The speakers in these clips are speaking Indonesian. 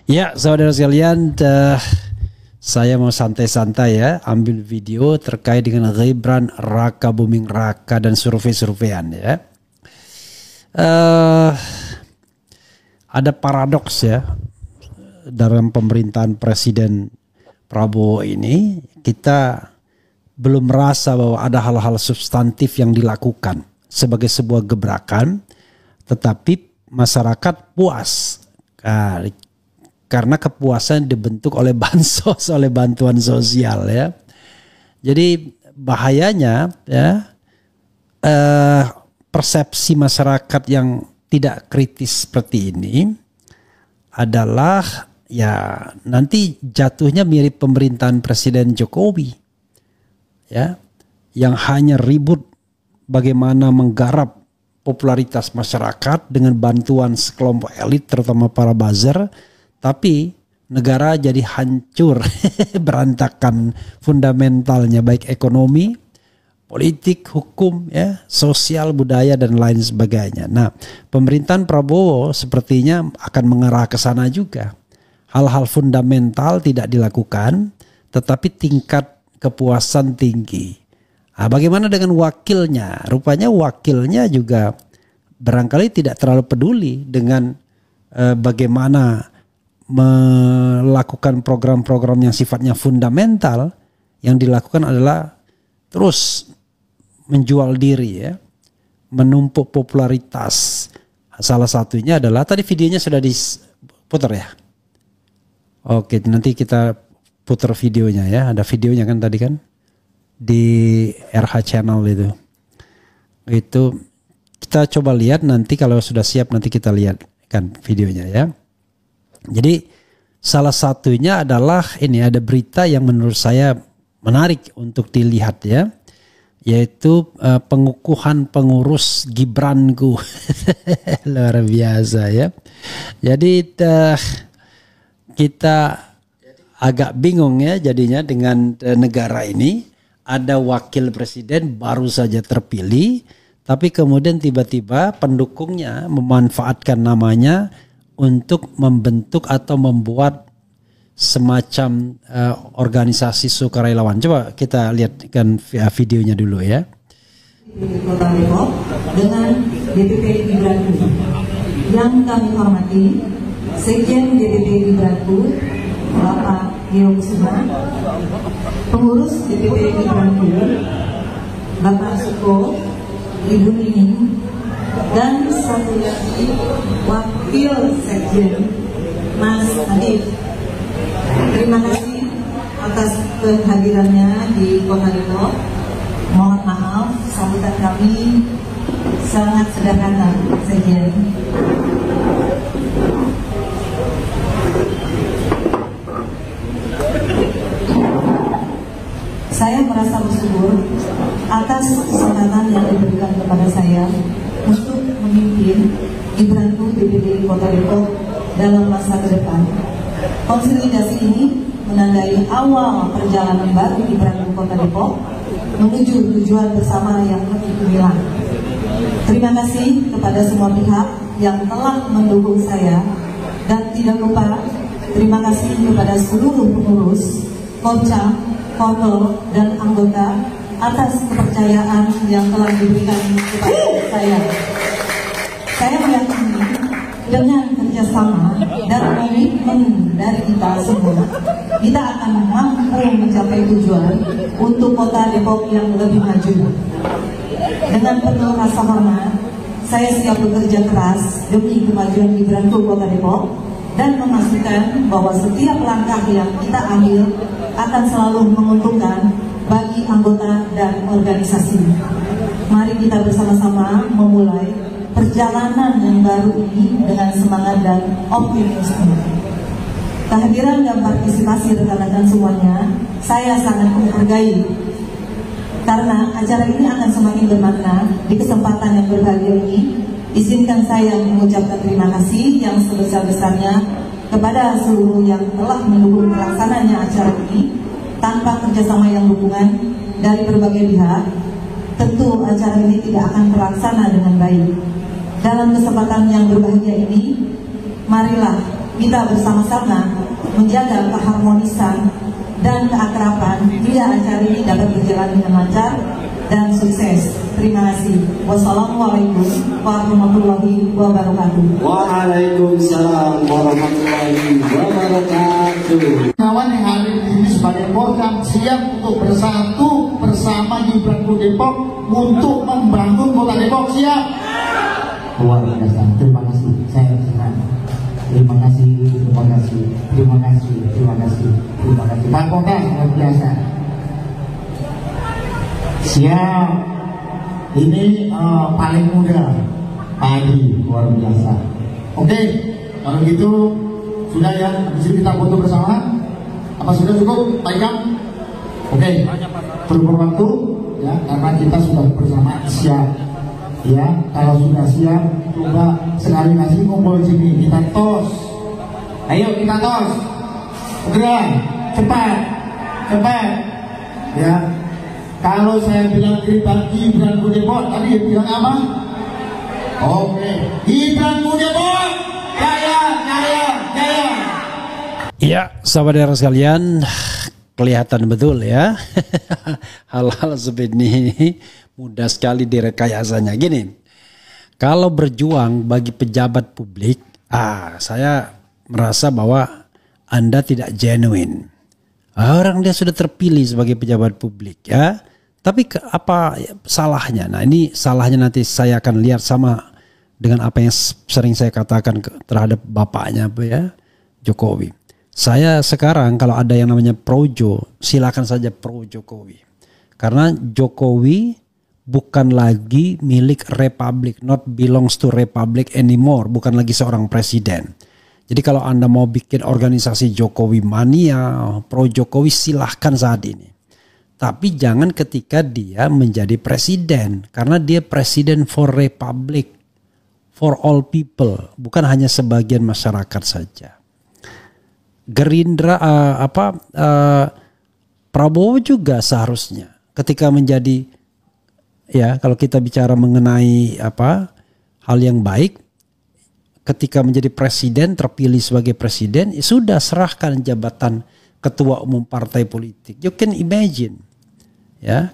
Ya, saudara sekalian, saya mau santai-santai ya, ambil video terkait dengan Gibran Raka Buming Raka dan survei-surveian ya. Ada paradoks ya dalam pemerintahan Presiden Prabowo ini. Kita belum merasa bahwa ada hal-hal substantif yang dilakukan sebagai sebuah gebrakan, tetapi masyarakat puas karena kepuasan dibentuk oleh bansos, oleh bantuan sosial ya. Jadi bahayanya ya, persepsi masyarakat yang tidak kritis seperti ini adalah ya nanti jatuhnya mirip pemerintahan Presiden Jokowi ya, yang hanya ribut bagaimana menggarap popularitas masyarakat dengan bantuan sekelompok elit terutama para buzzer, tapi negara jadi hancur berantakan fundamentalnya, baik ekonomi, politik, hukum ya, sosial, budaya dan lain sebagainya. Nah, pemerintahan Prabowo sepertinya akan mengarah ke sana juga. Hal-hal fundamental tidak dilakukan, tetapi tingkat kepuasan tinggi. Nah, bagaimana dengan wakilnya? Rupanya wakilnya juga barangkali tidak terlalu peduli dengan bagaimana melakukan program-program yang sifatnya fundamental. Yang dilakukan adalah terus menjual diri ya, menumpuk popularitas. Salah satunya adalah tadi videonya sudah diputar ya. Oke, nanti kita putar videonya ya. Ada videonya kan tadi kan di RH Channel itu kita coba lihat, nanti kalau sudah siap nanti kita lihat kan videonya ya. Jadi salah satunya adalah ini, ada berita yang menurut saya menarik untuk dilihat ya, yaitu pengukuhan pengurus Gibranku. Luar biasa ya. Jadi kita agak bingung ya jadinya dengan negara ini. Ada wakil presiden baru saja terpilih, tapi kemudian tiba-tiba pendukungnya memanfaatkan namanya untuk membentuk atau membuat semacam organisasi sukarelawan. Coba kita lihatkan videonya dulu ya. Kota Depok dengan DPP Gibranku. Yang kami hormati Sekjen DPP Gibranku Bapak Gio Kusuma, pengurus DPP Gibranku Bapak Suko, Ibu Nining, dan satu lagi Wakil Sekjen Mas Adif. Terima kasih atas kehadirannya di Kota Depok. Mohon maaf, sambutan kami sangat sederhana, Sekjen. Saya merasa bersyukur atas kesempatan yang diberikan kepada saya untuk memimpin Gibranku DPD Kota Depok dalam masa ke depan. Konsolidasi ini menandai awal perjalanan baru Gibranku Kota Depok menuju tujuan bersama yang lebih gemilang. Terima kasih kepada semua pihak yang telah mendukung saya, dan tidak lupa terima kasih kepada seluruh pengurus, Komca, Kontol, dan anggota atas kepercayaan yang telah diberikan kepada saya. Saya meyakini dengan kerjasama dan komitmen dari kita semua, kita akan mampu mencapai tujuan untuk Kota Depok yang lebih maju. Dengan penuh rasa hormat, saya siap bekerja keras demi kemajuan Gibranku Kota Depok dan memastikan bahwa setiap langkah yang kita ambil akan selalu menguntungkan bagi anggota dan organisasi. Mari kita bersama-sama memulai perjalanan yang baru ini dengan semangat dan optimisme. Kehadiran dan partisipasi rekan-rekan semuanya saya sangat menghargai, karena acara ini akan semakin bermakna. Di kesempatan yang berbahagia ini, izinkan saya mengucapkan terima kasih yang sebesar-besarnya kepada seluruh yang telah mendukung pelaksananya acara ini. Tanpa kerjasama yang dukungan dari berbagai pihak, tentu acara ini tidak akan terlaksana dengan baik. Dalam kesempatan yang berbahagia ini, marilah kita bersama-sama menjaga keharmonisan dan keakraban hingga acara ini dapat berjalan dengan lancar dan sukses. Terima kasih. Wassalamualaikum warahmatullahi wabarakatuh. Waalaikumsalam warahmatullahi wabarakatuh. Kawan yang hadir di sini sebagai program siap untuk bersatu bersama Gibranku Depok untuk membangun Kota Depok. Siap? Luar biasa. Terima kasih. Saya senang. Terima kasih, terima kasih, terima kasih, terima kasih, terima kasih. Pak Kota luar biasa. Siap. Ini paling muda, Adi, luar biasa. Oke, kalau gitu sudah ya. Di sini kita foto bersama. Apa sudah cukup, Pak Ikam? Oke, berubah waktu ya, karena kita sudah bersama. Siap. Ya, kalau sudah siap, coba sekali lagi ngumpul di sini. Kita tos. Ayo kita tos. Segera, cepat, cepat. Ya. Kalau saya bilang Gibranku Depok, tadi bilang apa? Oke, Gibranku Depok, jaya, jaya, jaya. Iya, sahabat daerah sekalian, kelihatan betul ya. Hal-hal seperti ini mudah sekali direkayasanya. Gini, kalau berjuang bagi pejabat publik, saya merasa bahwa Anda tidak genuine. Orang dia sudah terpilih sebagai pejabat publik ya. Tapi apa salahnya? Nah ini salahnya nanti saya akan lihat sama dengan apa yang sering saya katakan terhadap bapaknya ya, Jokowi. Saya sekarang kalau ada yang namanya projo, silakan saja pro Jokowi. Karena Jokowi bukan lagi milik Republik, not belongs to Republic anymore, bukan lagi seorang presiden. Jadi kalau Anda mau bikin organisasi Jokowi Mania, pro Jokowi silahkan saat ini. Tapi jangan ketika dia menjadi presiden. Karena dia presiden for Republic, for all people, bukan hanya sebagian masyarakat saja. Gerindra, Prabowo juga seharusnya ketika menjadi, ya kalau kita bicara mengenai hal yang baik, ketika menjadi presiden, terpilih sebagai presiden, sudah serahkan jabatan ketua umum partai politik. You can imagine, ya.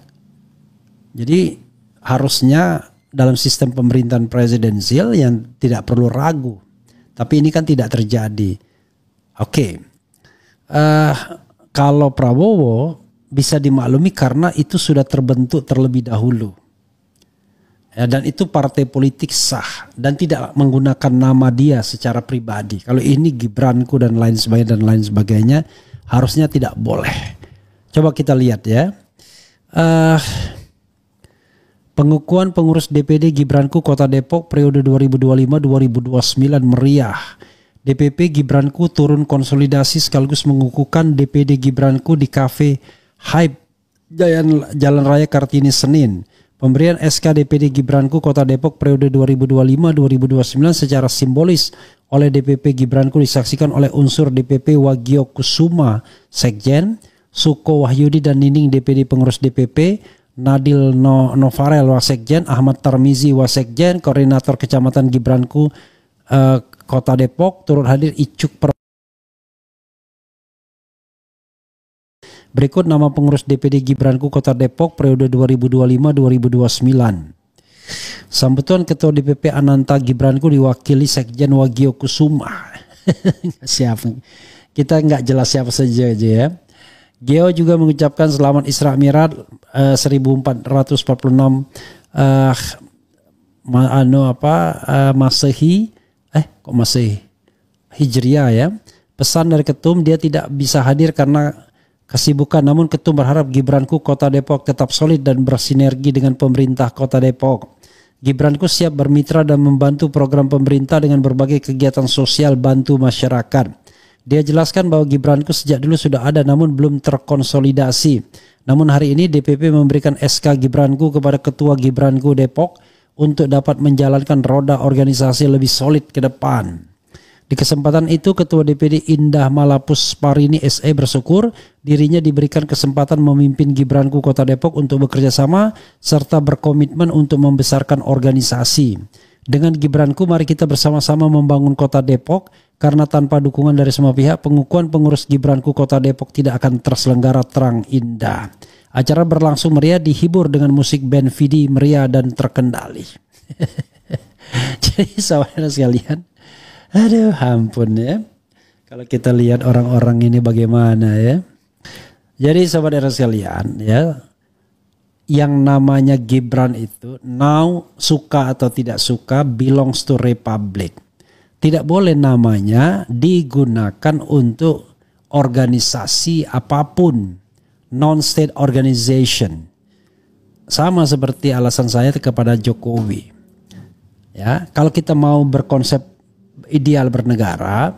Jadi harusnya dalam sistem pemerintahan presidensial yang tidak perlu ragu. Tapi ini kan tidak terjadi. Oke, kalau Prabowo bisa dimaklumi karena itu sudah terbentuk terlebih dahulu. Ya, dan itu partai politik sah dan tidak menggunakan nama dia secara pribadi. Kalau ini Gibranku dan lain sebagainya harusnya tidak boleh. Coba kita lihat ya. Pengukuhan pengurus DPD Gibranku Kota Depok periode 2025-2029 meriah. DPP Gibranku turun konsolidasi sekaligus mengukuhkan DPD Gibranku di Cafe Hype Jalan Raya Kartini Senin. Pemberian SK DPD Gibranku Kota Depok periode 2025-2029 secara simbolis oleh DPP Gibranku disaksikan oleh unsur DPP Wagio Kusuma Sekjen, Suko Wahyudi dan Nining DPD pengurus DPP, Nadil Novarel Wasekjen, Ahmad Tarmizi Wasekjen, Koordinator Kecamatan Gibranku Kota Depok, turut hadir Icuk Berikut nama pengurus DPD Gibranku Kota Depok periode 2025-2029. Sambutan Ketua DPP Ananta Gibranku diwakili Sekjen Wagio Kusuma. Siapa? Kita nggak jelas siapa saja aja ya. Geo juga mengucapkan selamat Isra Mi'raj 1446 Masehi. Kok Masehi? Hijriah ya. Pesan dari Ketum dia tidak bisa hadir karena kesibukan, namun Ketum berharap Gibranku Kota Depok tetap solid dan bersinergi dengan pemerintah Kota Depok. Gibranku siap bermitra dan membantu program pemerintah dengan berbagai kegiatan sosial bantu masyarakat. Dia jelaskan bahwa Gibranku sejak dulu sudah ada namun belum terkonsolidasi. Namun hari ini DPP memberikan SK Gibranku kepada Ketua Gibranku Depok untuk dapat menjalankan roda organisasi lebih solid ke depan. Di kesempatan itu Ketua DPD Indah Malapus Parini SE bersyukur dirinya diberikan kesempatan memimpin Gibranku Kota Depok untuk bekerja sama serta berkomitmen untuk membesarkan organisasi. Dengan Gibranku mari kita bersama-sama membangun kota Depok, karena tanpa dukungan dari semua pihak pengukuhan pengurus Gibranku kota Depok tidak akan terselenggara terang indah. Acara berlangsung meriah, dihibur dengan musik band Vidi meriah dan terkendali. Jadi saudara sekalian, aduh ampun ya. Kalau kita lihat orang-orang ini bagaimana ya. Jadi saudara sekalian ya, yang namanya Gibran itu now suka atau tidak suka belongs to Republic. Tidak boleh namanya digunakan untuk organisasi apapun, non-state organization. Sama seperti alasan saya kepada Jokowi. Ya, kalau kita mau berkonsep ideal bernegara,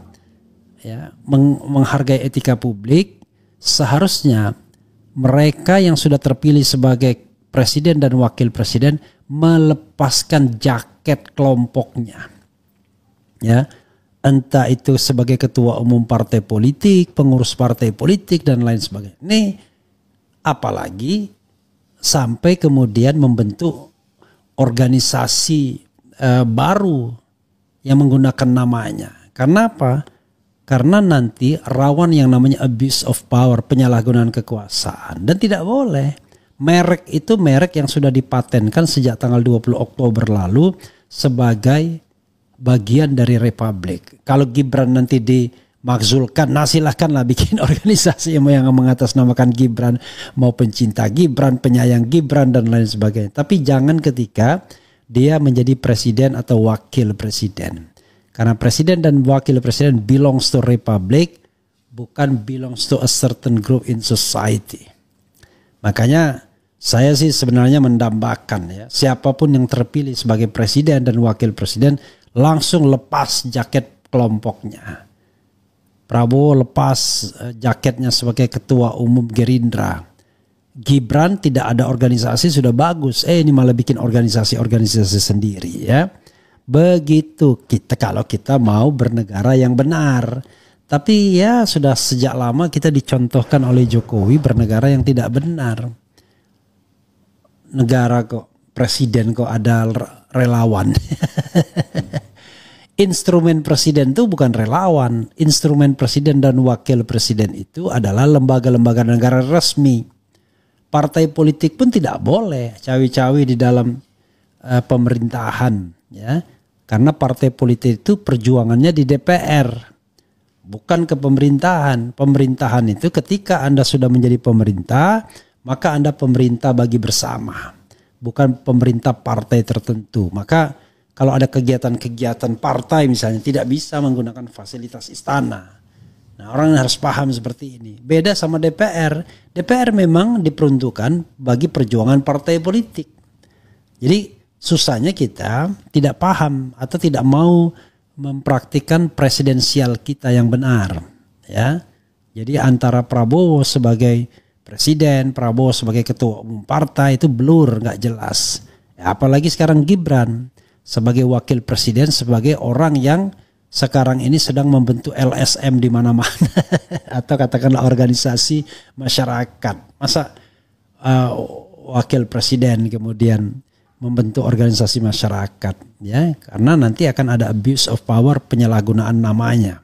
ya, menghargai etika publik, seharusnya mereka yang sudah terpilih sebagai presiden dan wakil presiden melepaskan jaket kelompoknya. Ya, entah itu sebagai ketua umum partai politik, pengurus partai politik dan lain sebagainya. Ini apalagi sampai kemudian membentuk organisasi baru yang menggunakan namanya. Karena apa? Karena nanti rawan yang namanya abuse of power, penyalahgunaan kekuasaan. Dan tidak boleh. Merek itu merek yang sudah dipatenkan sejak tanggal 20 Oktober lalu sebagai bagian dari Republik. Kalau Gibran nanti dimakzulkan, nah silahkanlah bikin organisasi yang mengatasnamakan Gibran, mau pencinta Gibran, penyayang Gibran dan lain sebagainya. Tapi jangan ketika dia menjadi presiden atau wakil presiden. Karena presiden dan wakil presiden belongs to Republic, bukan belongs to a certain group in society. Makanya saya sih sebenarnya mendambakan ya, siapapun yang terpilih sebagai presiden dan wakil presiden langsung lepas jaket kelompoknya. Prabowo lepas jaketnya sebagai ketua umum Gerindra. Gibran tidak ada organisasi sudah bagus. Ini malah bikin organisasi sendiri ya. Begitu kita kalau kita mau bernegara yang benar. Tapi ya sudah sejak lama kita dicontohkan oleh Jokowi bernegara yang tidak benar. Negara kok presiden kok ada relawan. Instrumen presiden itu bukan relawan. Instrumen presiden dan wakil presiden itu adalah lembaga-lembaga negara resmi. Partai politik pun tidak boleh cawi-cawi di dalam pemerintahan ya. Karena partai politik itu perjuangannya di DPR, bukan ke pemerintahan. Pemerintahan itu ketika Anda sudah menjadi pemerintah, maka Anda pemerintah bagi bersama, bukan pemerintah partai tertentu. Maka kalau ada kegiatan-kegiatan partai misalnya tidak bisa menggunakan fasilitas istana. Nah, orang harus paham seperti ini. Beda sama DPR. DPR memang diperuntukkan bagi perjuangan partai politik. Jadi susahnya kita tidak paham atau tidak mau mempraktikkan presidensial kita yang benar. Ya, jadi antara Prabowo sebagai presiden, Prabowo sebagai ketua umum partai itu blur, nggak jelas. Ya, apalagi sekarang Gibran sebagai wakil presiden, sebagai orang yang sekarang ini sedang membentuk LSM di mana-mana atau katakanlah organisasi masyarakat. Masa wakil presiden kemudian membentuk organisasi masyarakat ya, karena nanti akan ada abuse of power, penyalahgunaan namanya.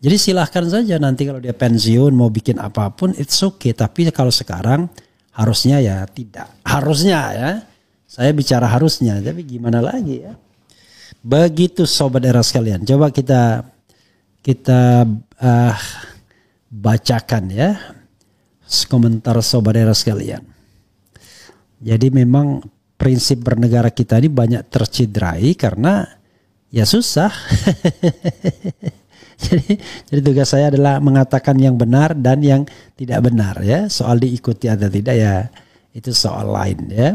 Jadi silahkan saja nanti kalau dia pensiun mau bikin apapun it's okay, tapi kalau sekarang harusnya ya tidak. Harusnya ya. Saya bicara harusnya, tapi gimana lagi ya. Begitu sobat era sekalian. Coba kita bacakan ya komentar sobat era sekalian. Jadi memang prinsip bernegara kita ini banyak tercederai karena ya susah. Jadi tugas saya adalah mengatakan yang benar dan yang tidak benar ya. Soal diikuti atau tidak ya itu soal lain ya.